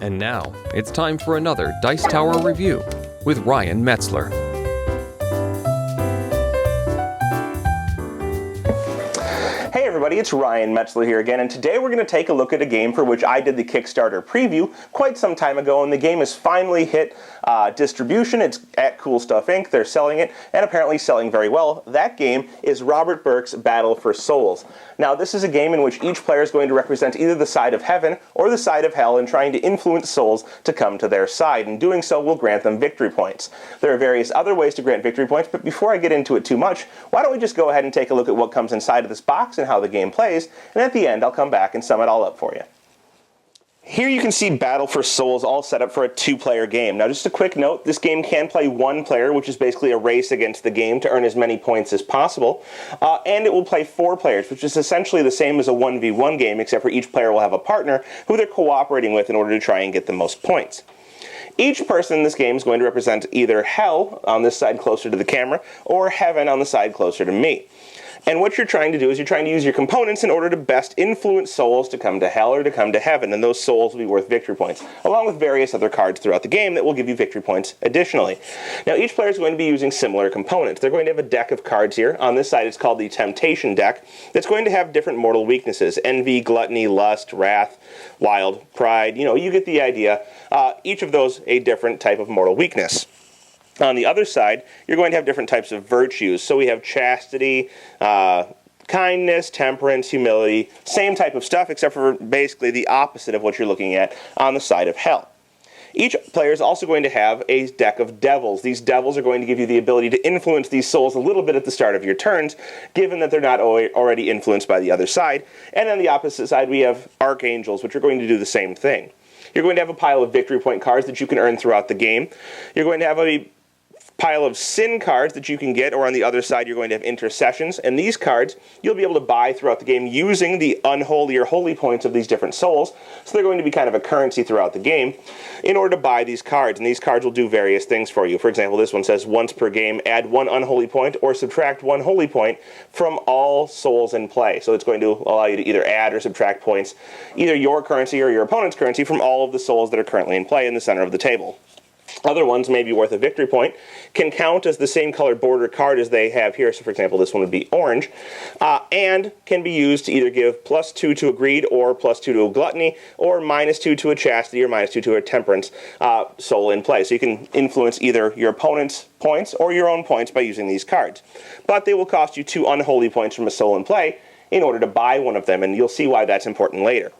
And now, it's time for another Dice Tower review with Ryan Metzler. Hey everybody, it's Ryan Metzler here again, and today we're going to take a look at a game for which I did the Kickstarter preview quite some time ago, and the game has finally hit distribution. It's at Cool Stuff Inc. They're selling it, and apparently selling very well. That game is Robert Burke's Battle for Souls. Now, this is a game in which each player is going to represent either the side of heaven or the side of hell in trying to influence souls to come to their side, and doing so will grant them victory points. There are various other ways to grant victory points, but before I get into it too much, why don't we just go ahead and take a look at what comes inside of this box and how the game plays, and at the end I'll come back and sum it all up for you. Here you can see Battle for Souls all set up for a two-player game. Now just a quick note, this game can play one player, which is basically a race against the game to earn as many points as possible, and it will play four players, which is essentially the same as a 1v1 game, except for each player will have a partner who they're cooperating with in order to try and get the most points. Each person in this game is going to represent either hell on this side closer to the camera, or heaven on the side closer to me. And what you're trying to do is you're trying to use your components in order to best influence souls to come to hell or to come to heaven, and those souls will be worth victory points, along with various other cards throughout the game that will give you victory points additionally. Now each player is going to be using similar components. They're going to have a deck of cards here. On this side it's called the Temptation deck, that's going to have different mortal weaknesses: envy, gluttony, lust, wrath, wild, pride. You get the idea. Each of those a different type of mortal weakness. On the other side, you're going to have different types of virtues. So we have chastity, kindness, temperance, humility, same type of stuff, except for basically the opposite of what you're looking at on the side of hell. Each player is also going to have a deck of devils. These devils are going to give you the ability to influence these souls a little bit at the start of your turns, given that they're not already influenced by the other side. And on the opposite side, we have archangels, which are going to do the same thing. You're going to have a pile of victory point cards that you can earn throughout the game. You're going to have a pile of sin cards that you can get, or on the other side you're going to have intercessions, and these cards you'll be able to buy throughout the game using the unholy or holy points of these different souls. So they're going to be kind of a currency throughout the game in order to buy these cards, and these cards will do various things for you. For example, this one says once per game add one unholy point or subtract one holy point from all souls in play. So it's going to allow you to either add or subtract points, either your currency or your opponent's currency, from all of the souls that are currently in play in the center of the table. Other ones may be worth a victory point, can count as the same color border card as they have here. So for example, this one would be orange, and can be used to either give +2 to a greed, or +2 to a gluttony, or -2 to a chastity, or -2 to a temperance soul in play. So you can influence either your opponent's points or your own points by using these cards. But they will cost you 2 unholy points from a soul in play in order to buy one of them, and you'll see why that's important later.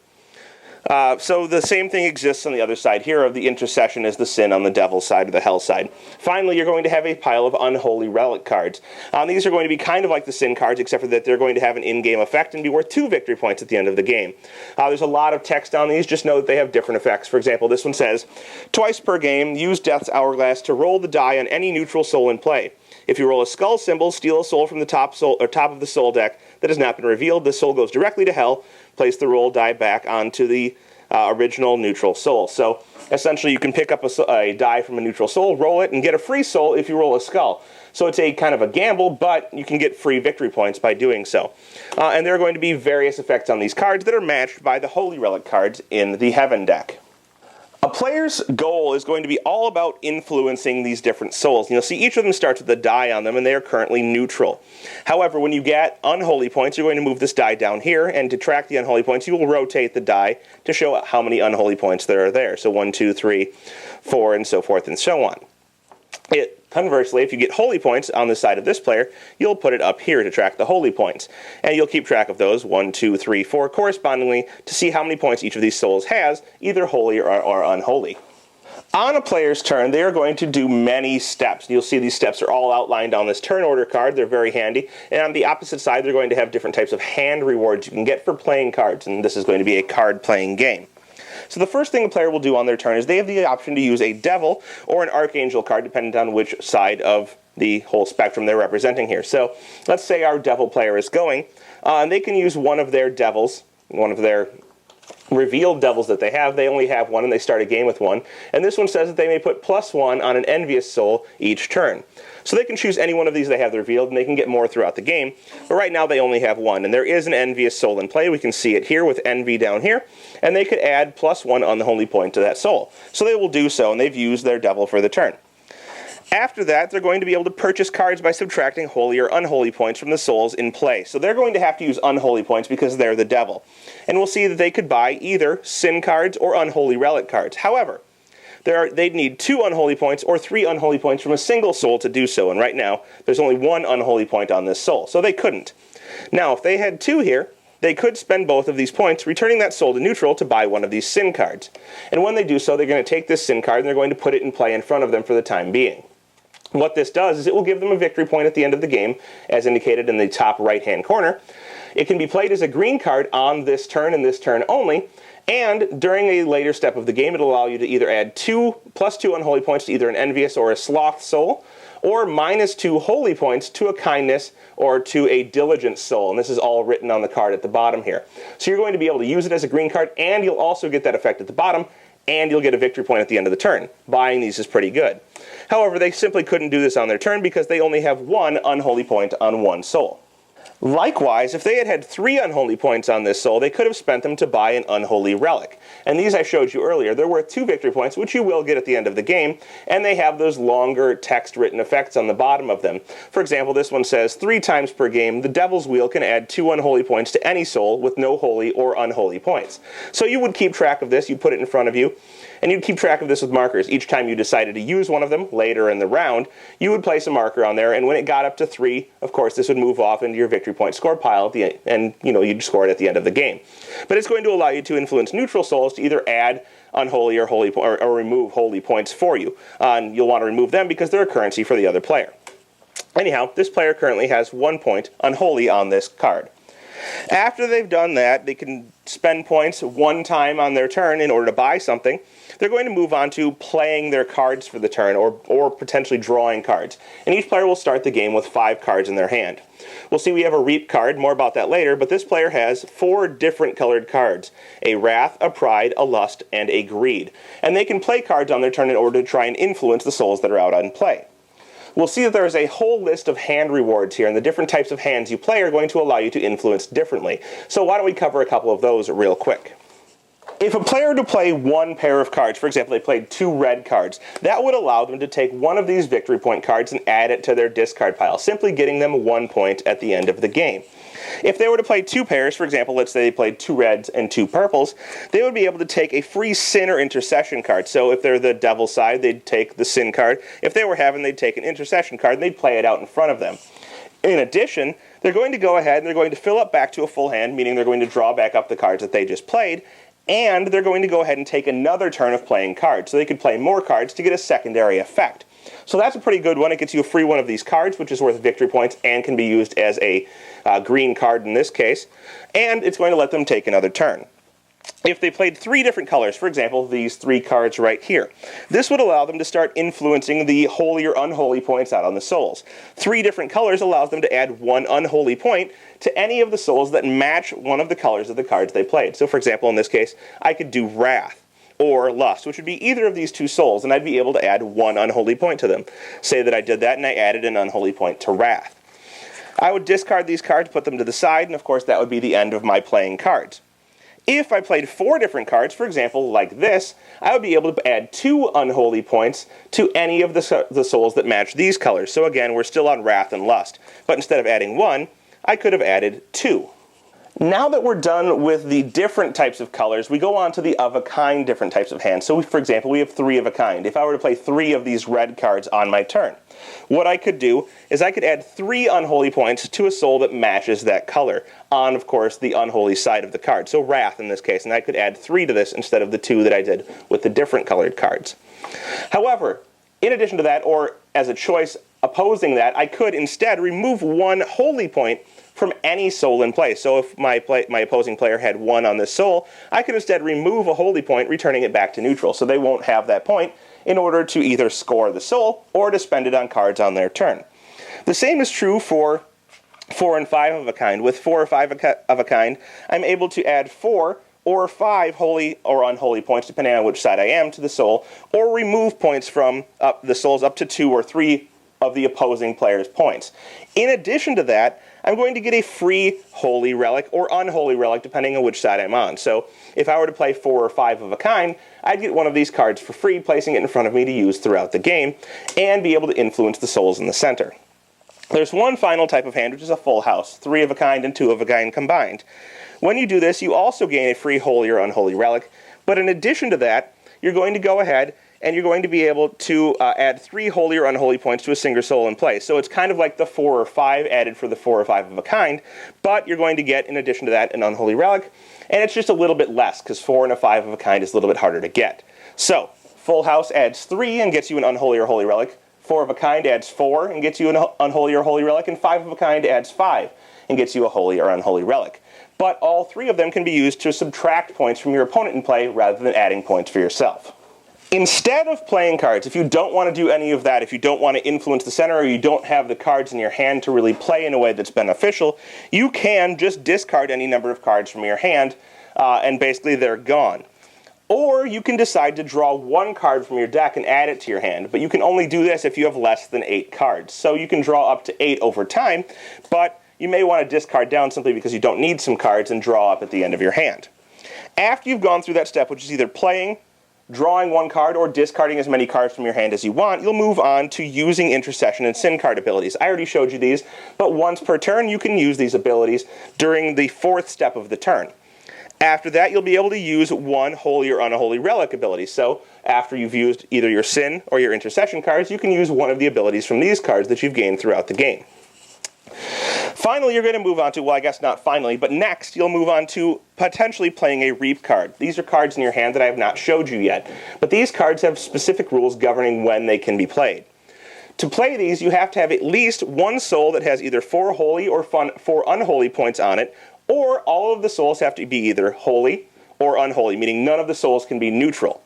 So the same thing exists on the other side here of the intercession as the sin on the devil's side or the hell side. Finally, you're going to have a pile of unholy relic cards. These are going to be kind of like the sin cards, except for that they're going to have an in-game effect and be worth 2 victory points at the end of the game. There's a lot of text on these. Just know that they have different effects. For example, this one says, twice per game, use Death's Hourglass to roll the die on any neutral soul in play. If you roll a skull symbol, steal a soul from the top of the soul deck that has not been revealed. This soul goes directly to hell. Place the roll die back onto the original neutral soul. So essentially you can pick up a die from a neutral soul, roll it, and get a free soul if you roll a skull. So it's a kind of a gamble, but you can get free victory points by doing so. And there are going to be various effects on these cards that are matched by the holy relic cards in the heaven deck. A player's goal is going to be all about influencing these different souls. You'll see each of them starts with a die on them, and they are currently neutral. However, when you get unholy points, you're going to move this die down here, and to track the unholy points, you will rotate the die to show how many unholy points there are there. So 1, 2, 3, 4, and so forth and so on. Conversely, if you get holy points on the side of this player, you'll put it up here to track the holy points. And you'll keep track of those, 1, 2, 3, 4, correspondingly, to see how many points each of these souls has, either holy or unholy. On a player's turn, they are going to do many steps. You'll see these steps are all outlined on this turn order card. They're very handy. And on the opposite side, they're going to have different types of hand rewards you can get for playing cards. And this is going to be a card-playing game. So the first thing a player will do on their turn is they have the option to use a devil or an archangel card, depending on which side of the whole spectrum they're representing here. So let's say our devil player is going, and they can use one of their devils, one of their revealed devils that they have. They only have one and they start a game with one. And this one says that they may put +1 on an envious soul each turn. So they can choose any one of these they have revealed, and they can get more throughout the game. But right now they only have one, and there is an envious soul in play. We can see it here with envy down here, and they could add +1 unholy point to that soul. So they will do so, and they've used their devil for the turn. After that, they're going to be able to purchase cards by subtracting holy or unholy points from the souls in play. So they're going to have to use unholy points because they're the devil. And we'll see that they could buy either sin cards or unholy relic cards. However, they'd need 2 unholy points or 3 unholy points from a single soul to do so. And right now, there's only 1 unholy point on this soul, so they couldn't. Now, if they had 2 here, they could spend both of these points, returning that soul to neutral to buy one of these sin cards. And when they do so, they're going to take this sin card and they're going to put it in play in front of them for the time being. What this does is it will give them a victory point at the end of the game, as indicated in the top right-hand corner. It can be played as a green card on this turn and this turn only, and during a later step of the game, it'll allow you to either add +2 unholy points to either an envious or a sloth soul, or -2 holy points to a kindness or to a diligent soul. And this is all written on the card at the bottom here. So you're going to be able to use it as a green card, and you'll also get that effect at the bottom, and you'll get a victory point at the end of the turn. Buying these is pretty good. However, they simply couldn't do this on their turn because they only have 1 unholy point on one soul. Likewise, if they had had 3 unholy points on this soul, they could have spent them to buy an unholy relic. And these I showed you earlier. They're worth 2 victory points, which you will get at the end of the game, and they have those longer text-written effects on the bottom of them. For example, this one says, 3 times per game, the Devil's Wheel can add 2 unholy points to any soul with no holy or unholy points. So you would keep track of this, you put it in front of you, and you'd keep track of this with markers. Each time you decided to use one of them later in the round, you would place a marker on there, and when it got up to 3, of course, this would move off into your victory point score pile at the end, and you'd score it at the end of the game. But it's going to allow you to influence neutral souls to either add unholy or holy or remove holy points for you. And you'll want to remove them because they're a currency for the other player. Anyhow, this player currently has 1 point unholy on this card. After they've done that, they can spend points 1 time on their turn in order to buy something. They're going to move on to playing their cards for the turn, or potentially drawing cards. And each player will start the game with 5 cards in their hand. We'll see we have a Reap card, more about that later, but this player has 4 different colored cards: a Wrath, a Pride, a Lust, and a Greed. And they can play cards on their turn in order to try and influence the souls that are out on play. We'll see that there is a whole list of hand rewards here, and the different types of hands you play are going to allow you to influence differently. So why don't we cover a couple of those real quick. If a player were to play 1 pair of cards, for example, they played 2 red cards, that would allow them to take one of these victory point cards and add it to their discard pile, simply getting them 1 point at the end of the game. If they were to play 2 pairs, for example, let's say they played 2 reds and 2 purples, they would be able to take a free sin or intercession card. So if they're the devil's side, they'd take the sin card. If they were heaven, they'd take an intercession card, and they'd play it out in front of them. In addition, they're going to go ahead and they're going to fill up back to a full hand, meaning they're going to draw back up the cards that they just played, and they're going to go ahead and take another turn of playing cards. So they could play more cards to get a secondary effect. So that's a pretty good one. It gets you a free one of these cards, which is worth victory points and can be used as a green card in this case. And it's going to let them take another turn. If they played 3 different colors, for example, these 3 cards right here, this would allow them to start influencing the holy or unholy points out on the souls. 3 different colors allows them to add 1 unholy point to any of the souls that match one of the colors of the cards they played. So for example, in this case, I could do Wrath or Lust, which would be either of these 2 souls, and I'd be able to add 1 unholy point to them. Say that I did that and I added an unholy point to Wrath. I would discard these cards, put them to the side, and of course that would be the end of my playing cards. If I played 4 different cards, for example, like this, I would be able to add 2 unholy points to any of the souls that match these colors. So again, we're still on Wrath and Lust, but instead of adding 1, I could have added 2. Now that we're done with the different types of colors, we go on to the of-a-kind different types of hands. So for example, we have 3 of a kind. If I were to play 3 of these red cards on my turn, what I could do is I could add 3 unholy points to a soul that matches that color on, of course, the unholy side of the card. So Wrath in this case, and I could add 3 to this instead of the 2 that I did with the different colored cards. However, in addition to that, or as a choice opposing that, I could instead remove 1 holy point from any soul in play. So if my opposing player had 1 on this soul, I could instead remove a holy point, returning it back to neutral. So they won't have that point in order to either score the soul or to spend it on cards on their turn. The same is true for 4 and 5 of a kind. With 4 or 5 of a kind, I'm able to add 4 or 5 holy or unholy points, depending on which side I am, to the soul, or remove points from the souls up to 2 or 3 of the opposing player's points. In addition to that, I'm going to get a free holy relic or unholy relic, depending on which side I'm on. So if I were to play 4 or 5 of a kind, I'd get one of these cards for free, placing it in front of me to use throughout the game, and be able to influence the souls in the center. There's one final type of hand, which is a full house, 3 of a kind and 2 of a kind combined. When you do this, you also gain a free holy or unholy relic, but in addition to that, you're going to go ahead and you're going to be able to add 3 holy or unholy points to a single soul in play. So it's kind of like the 4 or 5 added for the 4 or 5 of a kind, but you're going to get, in addition to that, an unholy relic, and it's just a little bit less, because 4 and a 5 of a kind is a little bit harder to get. So, full house adds 3 and gets you an unholy or holy relic, 4 of a kind adds 4 and gets you an unholy or holy relic, and 5 of a kind adds 5 and gets you a holy or unholy relic. But all 3 of them can be used to subtract points from your opponent in play rather than adding points for yourself. Instead of playing cards, if you don't want to do any of that, if you don't want to influence the center, or you don't have the cards in your hand to really play in a way that's beneficial, you can just discard any number of cards from your hand, and basically they're gone. Or you can decide to draw 1 card from your deck and add it to your hand, but you can only do this if you have less than 8 cards. So you can draw up to 8 over time, but you may want to discard down simply because you don't need some cards and draw up at the end of your hand. After you've gone through that step, which is either playing, drawing 1 card, or discarding as many cards from your hand as you want, you'll move on to using intercession and sin card abilities. I already showed you these, but once per turn you can use these abilities during the 4th step of the turn. After that, you'll be able to use 1 holy or unholy relic ability. So after you've used either your sin or your intercession cards, you can use one of the abilities from these cards that you've gained throughout the game. Finally, you're going to move on to, well, I guess not finally, but next you'll move on to potentially playing a reap card. These are cards in your hand that I have not showed you yet, but these cards have specific rules governing when they can be played. To play these, you have to have at least 1 soul that has either 4 holy or 4 unholy points on it, or all of the souls have to be either holy or unholy, meaning none of the souls can be neutral.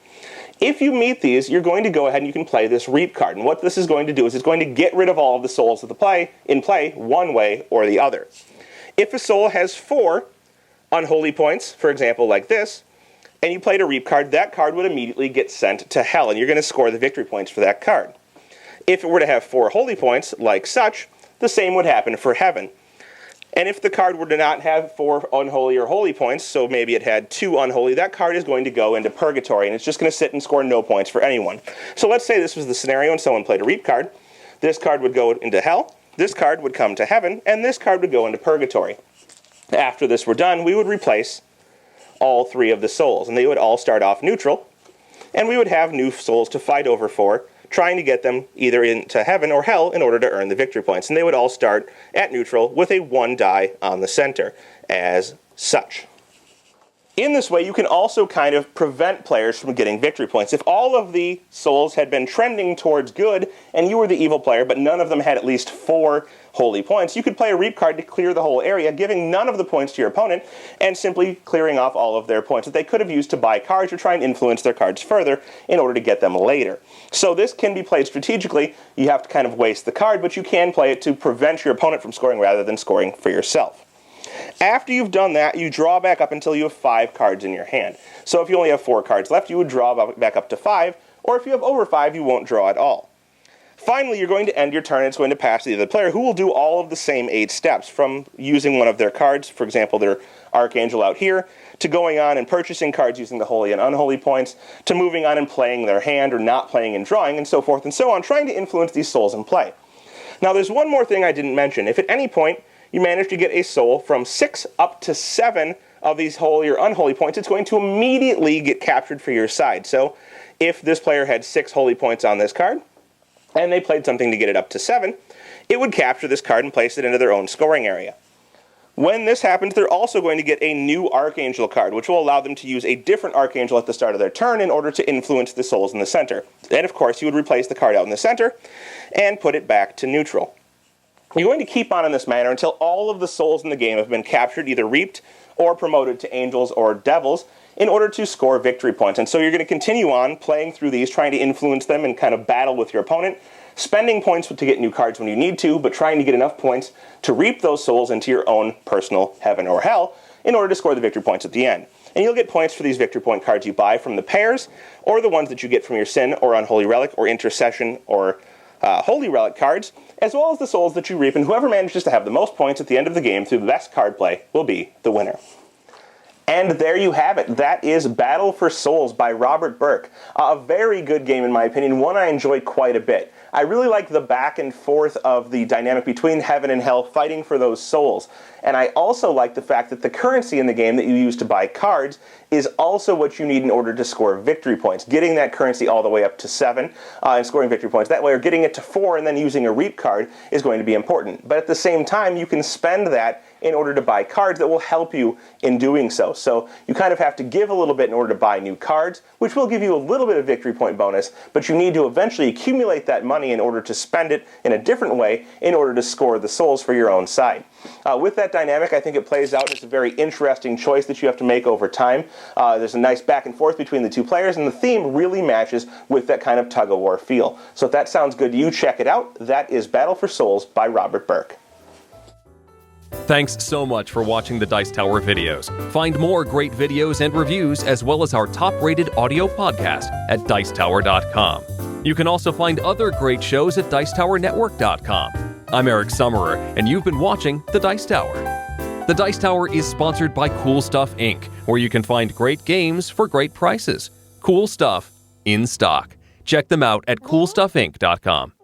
If you meet these, you're going to go ahead and you can play this reap card. And what this is going to do is it's going to get rid of all of the souls in play one way or the other. If a soul has 4 unholy points, for example like this, and you played a reap card, that card would immediately get sent to hell, and you're going to score the victory points for that card. If it were to have 4 holy points, like such, the same would happen for heaven. And if the card were to not have 4 unholy or holy points, so maybe it had 2 unholy, that card is going to go into purgatory, and it's just going to sit and score no points for anyone. So let's say this was the scenario and someone played a reap card. This card would go into hell, this card would come to heaven, and this card would go into purgatory. After this were done, we would replace all 3 of the souls, and they would all start off neutral, and we would have new souls to fight over for, trying to get them either into heaven or hell in order to earn the victory points. And they would all start at neutral with a 1 die on the center, as such. In this way, you can also kind of prevent players from getting victory points. If all of the souls had been trending towards good, and you were the evil player, but none of them had at least 4 holy points, you could play a reap card to clear the whole area, giving none of the points to your opponent, and simply clearing off all of their points that they could have used to buy cards or try and influence their cards further in order to get them later. So this can be played strategically. You have to kind of waste the card, but you can play it to prevent your opponent from scoring rather than scoring for yourself. After you've done that, you draw back up until you have 5 cards in your hand. So if you only have 4 cards left, you would draw back up to 5, or if you have over 5, you won't draw at all. Finally, you're going to end your turn, and it's going to pass to the other player, who will do all of the same 8 steps, from using one of their cards, for example, their Archangel out here, to going on and purchasing cards using the holy and unholy points, to moving on and playing their hand, or not playing and drawing, and so forth and so on, trying to influence these souls in play. Now, there's one more thing I didn't mention. If at any point you manage to get a soul from 6 up to 7 of these holy or unholy points, it's going to immediately get captured for your side. So if this player had 6 holy points on this card, and they played something to get it up to 7, it would capture this card and place it into their own scoring area. When this happens, they're also going to get a new Archangel card, which will allow them to use a different Archangel at the start of their turn in order to influence the souls in the center. And of course, you would replace the card out in the center and put it back to neutral. You're going to keep on in this manner until all of the souls in the game have been captured, either reaped or promoted to angels or devils, in order to score victory points. And so you're going to continue on playing through these, trying to influence them and kind of battle with your opponent, spending points to get new cards when you need to, but trying to get enough points to reap those souls into your own personal heaven or hell in order to score the victory points at the end. and you'll get points for these victory point cards you buy from the pairs, or the ones that you get from your Sin or Unholy Relic or Intercession or Holy Relic cards, as well as the souls that you reap, and whoever manages to have the most points at the end of the game through the best card play will be the winner. And there you have it. That is Battle for Souls by Robert Burke. A very good game in my opinion, one I enjoyed quite a bit. I really like the back and forth of the dynamic between heaven and hell fighting for those souls. And I also like the fact that the currency in the game that you use to buy cards is also what you need in order to score victory points. Getting that currency all the way up to 7 and scoring victory points that way, or getting it to 4 and then using a reap card is going to be important. But at the same time, you can spend that in order to buy cards that will help you in doing so. So you kind of have to give a little bit in order to buy new cards, which will give you a little bit of victory point bonus, but you need to eventually accumulate that money in order to spend it in a different way in order to score the souls for your own side. With that dynamic, I think it plays out. It's a very interesting choice that you have to make over time. There's a nice back and forth between the two players, and the theme really matches with that kind of tug-of-war feel. So if that sounds good to you, check it out. That is Battle for Souls by Robert Burke. Thanks so much for watching the Dice Tower videos. Find more great videos and reviews, as well as our top-rated audio podcast at Dicetower.com. You can also find other great shows at Dicetowernetwork.com. I'm Eric Summerer, and you've been watching The Dice Tower. The Dice Tower is sponsored by Cool Stuff Inc., where you can find great games for great prices. Cool stuff in stock. Check them out at CoolStuffInc.com.